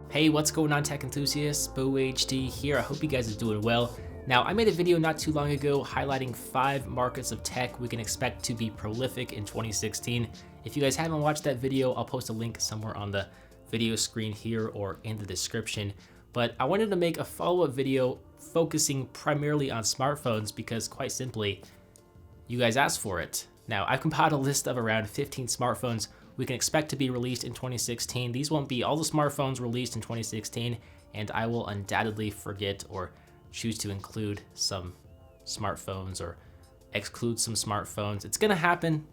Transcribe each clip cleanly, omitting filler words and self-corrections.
Hey, what's going on, tech enthusiasts? BoHD here. I hope you guys are doing well. Now, I made a video not too long ago highlighting 5 markets of tech we can expect to be prolific in 2016. If you guys haven't watched that video, I'll post a link somewhere on the video screen here or in the description. But I wanted to make a follow-up video focusing primarily on smartphones because, quite simply, you guys asked for it. Now, I've compiled a list of around 15 smartphones we can expect to be released in 2016. These won't be all the smartphones released in 2016, and I will undoubtedly forget or choose to include some smartphones or exclude some smartphones. It's gonna happen.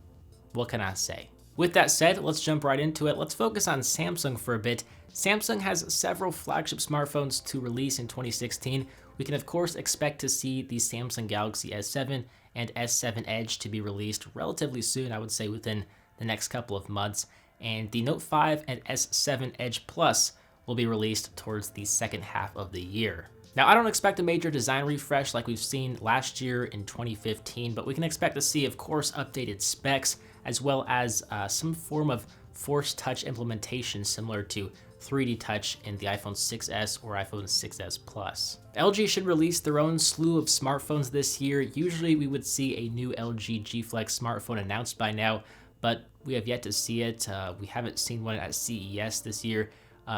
What can I say? With that said, let's jump right into it. Let's focus on Samsung for a bit. Samsung has several flagship smartphones to release in 2016. We can of course expect to see the Samsung Galaxy S7 and S7 Edge to be released relatively soon, I would say within the next couple of months, and the Note 5 and S7 Edge Plus will be released towards the second half of the year. Now, I don't expect a major design refresh like we've seen last year in 2015, but we can expect to see, of course, updated specs, as well as some form of Force Touch implementation similar to 3D Touch in the iPhone 6s or iPhone 6s Plus. LG should release their own slew of smartphones this year. Usually we would see a new LG G Flex smartphone announced by now, but we have yet to see it. We haven't seen one at CES this year,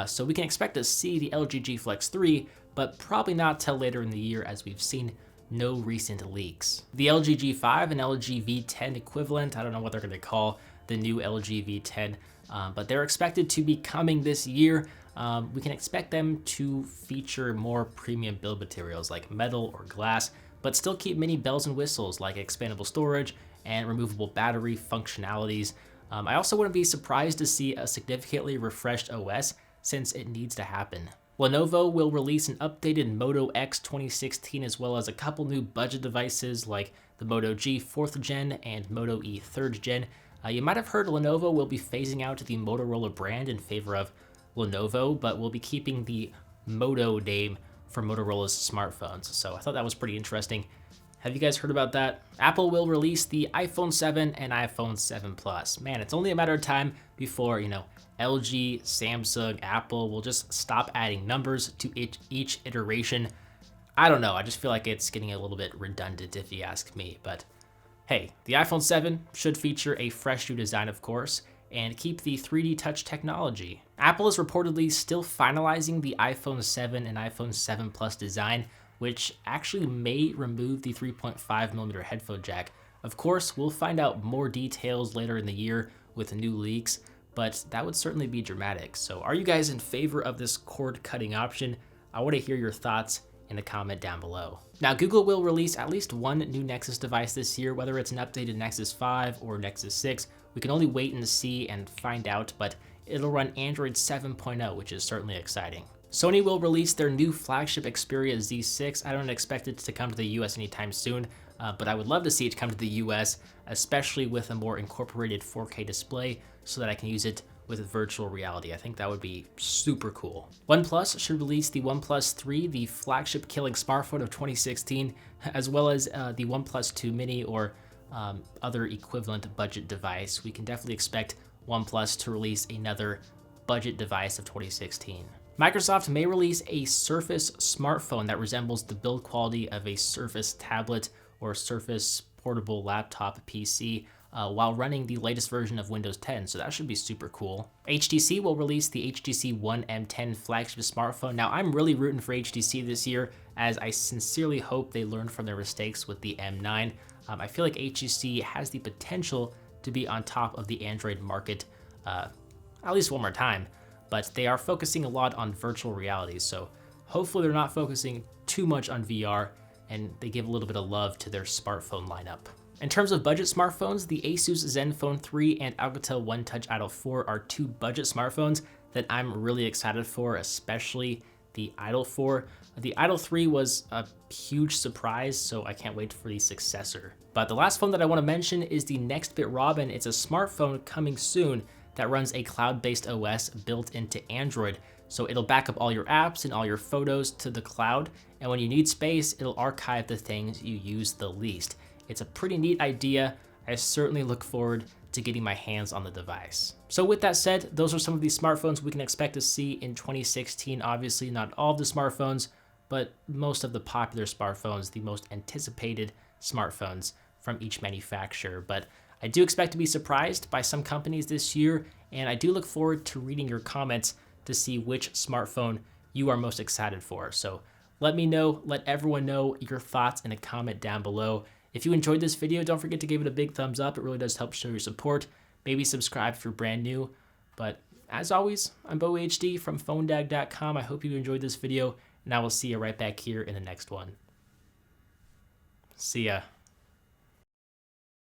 so we can expect to see the LG G Flex 3, but probably not till later in the year as we've seen no recent leaks. The LG G5 and LG V10 equivalent, I don't know what they're going to call the new LG V10, but they're expected to be coming this year. We can expect them to feature more premium build materials like metal or glass, but still keep many bells and whistles like expandable storage and removable battery functionalities. I also wouldn't be surprised to see a significantly refreshed OS since it needs to happen. Lenovo will release an updated Moto X 2016 as well as a couple new budget devices like the Moto G 4th gen and Moto E 3rd gen. You might have heard Lenovo will be phasing out the Motorola brand in favor of Lenovo, but will be keeping the Moto name for Motorola's smartphones. So I thought that was pretty interesting. Have you guys heard about that? Apple will release the iPhone 7 and iPhone 7 Plus. Man, it's only a matter of time before, LG, Samsung, Apple will just stop adding numbers to each iteration. I don't know, I just feel like it's getting a little bit redundant if you ask me, but hey, the iPhone 7 should feature a fresh new design, of course, and keep the 3D Touch technology. Apple is reportedly still finalizing the iPhone 7 and iPhone 7 Plus design, which actually may remove the 3.5mm headphone jack. Of course, we'll find out more details later in the year with new leaks, but that would certainly be dramatic. So are you guys in favor of this cord cutting option? I want to hear your thoughts in the comment down below. Now, Google will release at least one new Nexus device this year, whether it's an updated Nexus 5 or Nexus 6. We can only wait and see and find out, but it'll run Android 7.0, which is certainly exciting. Sony will release their new flagship Xperia Z6. I don't expect it to come to the US anytime soon, but I would love to see it come to the US, especially with a more incorporated 4K display so that I can use it with virtual reality. I think that would be super cool. OnePlus should release the OnePlus 3, the flagship killing smartphone of 2016, as well as the OnePlus 2 Mini or other equivalent budget device. We can definitely expect OnePlus to release another budget device of 2016. Microsoft may release a Surface smartphone that resembles the build quality of a Surface tablet or Surface portable laptop PC while running the latest version of Windows 10, so that should be super cool. HTC will release the HTC One M10 flagship smartphone. Now, I'm really rooting for HTC this year, as I sincerely hope they learn from their mistakes with the M9. I feel like HTC has the potential to be on top of the Android market at least one more time, but they are focusing a lot on virtual reality, so hopefully they're not focusing too much on VR and they give a little bit of love to their smartphone lineup. In terms of budget smartphones, the Asus ZenFone 3 and Alcatel OneTouch Idol 4 are two budget smartphones that I'm really excited for, especially the Idol 4. The Idol 3 was a huge surprise, so I can't wait for the successor. But the last phone that I want to mention is the Nextbit Robin. It's a smartphone coming soon that runs a cloud-based OS built into Android. So it'll back up all your apps and all your photos to the cloud, and when you need space, it'll archive the things you use the least. It's a pretty neat idea. I certainly look forward to getting my hands on the device. So with that said, those are some of the smartphones we can expect to see in 2016. Obviously not all of the smartphones, but most of the popular smartphones, the most anticipated smartphones from each manufacturer. But I do expect to be surprised by some companies this year, and I do look forward to reading your comments to see which smartphone you are most excited for. So let me know, let everyone know your thoughts in a comment down below. If you enjoyed this video, don't forget to give it a big thumbs up. It really does help show your support. Maybe subscribe if you're brand new. But as always, I'm BoHD from PhoneDag.com. I hope you enjoyed this video, and I will see you right back here in the next one. See ya.